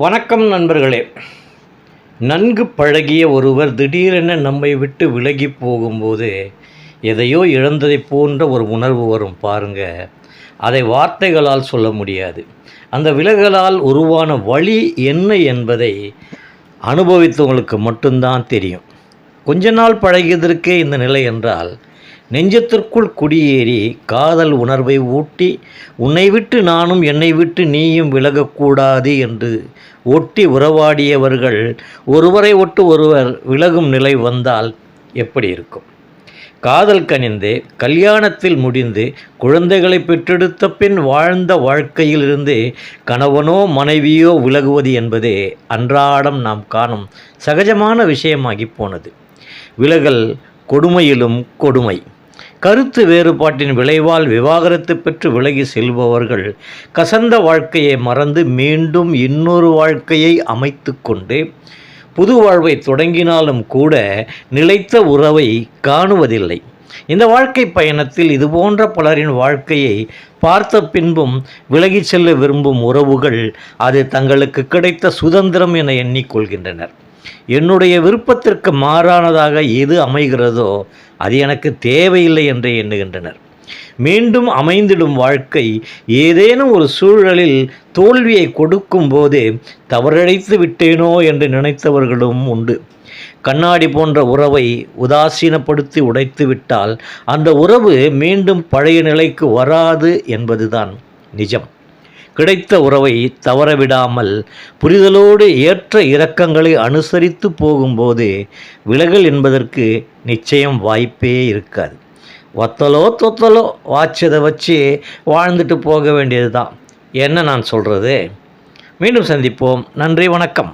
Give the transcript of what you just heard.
வணக்கம் நண்பர்களே. நன்கு பழகிய ஒருவர் திடீரென நம்மை விட்டு விலகி போகும்போது எதையோ இழந்ததை போன்ற ஒரு உணர்வு வரும் பாருங்க. அதை வார்த்தைகளால் சொல்ல முடியாது. அந்த விலகலால் உருவான வழி என்ன என்பதை அனுபவித்தவங்களுக்கு மட்டும்தான் தெரியும். கொஞ்ச நாள் பழகியதற்கே இந்த நிலை என்றால், நெஞ்சத்திற்குள் குடியேறி காதல் உணர்வை ஊட்டி, உன்னை விட்டு நானும் என்னை விட்டு நீயும் விலகக்கூடாது என்று ஒட்டி உறவாடியவர்கள் ஒருவரை ஒட்டு ஒருவர் விலகும் நிலை வந்தால் எப்படி இருக்கும்? காதல் கனிந்து கல்யாணத்தில் முடிந்து குழந்தைகளை பெற்றெடுத்த பின் வாழ்ந்த வாழ்க்கையிலிருந்து கணவனோ மனைவியோ விலகுவது என்பதே அன்றாடம் நாம் காணும் சகஜமான விஷயமாகி போனது. விலகல் கொடுமையிலும் கொடுமை. கருத்து வேறுபாட்டின் விளைவால் விவாகரத்து பெற்று விலகி செல்பவர்கள் கசந்த வாழ்க்கையை மறந்து மீண்டும் இன்னொரு வாழ்க்கையை அமைத்து கொண்டு புது வாழ்வை தொடங்கினாலும் கூட நிலைத்த உறவை காணுவதில்லை. இந்த வாழ்க்கை பயணத்தில் இதுபோன்ற பலரின் வாழ்க்கையை பார்த்த பின்பும் விலகி செல்ல விரும்பும் உறவுகள் அது தங்களுக்கு கிடைத்த சுதந்திரம் என எண்ணிக்கொள்கின்றனர். என்னுடைய விருப்பத்திற்கு மாறானதாக எது அமைகிறதோ அது எனக்கு தேவையில்லை என்று எண்ணுகின்றனர். மீண்டும் அமைந்திடும் வாழ்க்கை ஏதேனும் ஒரு சூழலில் தோல்வியை கொடுக்கும் போது தவறிழைத்து விட்டேனோ என்று நினைத்தவர்களும் உண்டு. கண்ணாடி போன்ற உறவை உதாசீனப்படுத்தி உடைத்து விட்டால் அந்த உறவு மீண்டும் பழைய நிலைக்கு வராது என்பதுதான் நிஜம். கிடைத்த உறவை தவறவிடாமல் புரிதலோடு ஏற்ற இறக்கங்களை அனுசரித்து போகும்போது விலகல் என்பதற்கு நிச்சயம் வாய்ப்பே இருக்காது. ஒத்தலோ தொத்தலோ வாச்சதை வச்சு வாழ்ந்துட்டு போக வேண்டியது தான். என்ன நான் சொல்கிறது? மீண்டும் சந்திப்போம். நன்றி, வணக்கம்.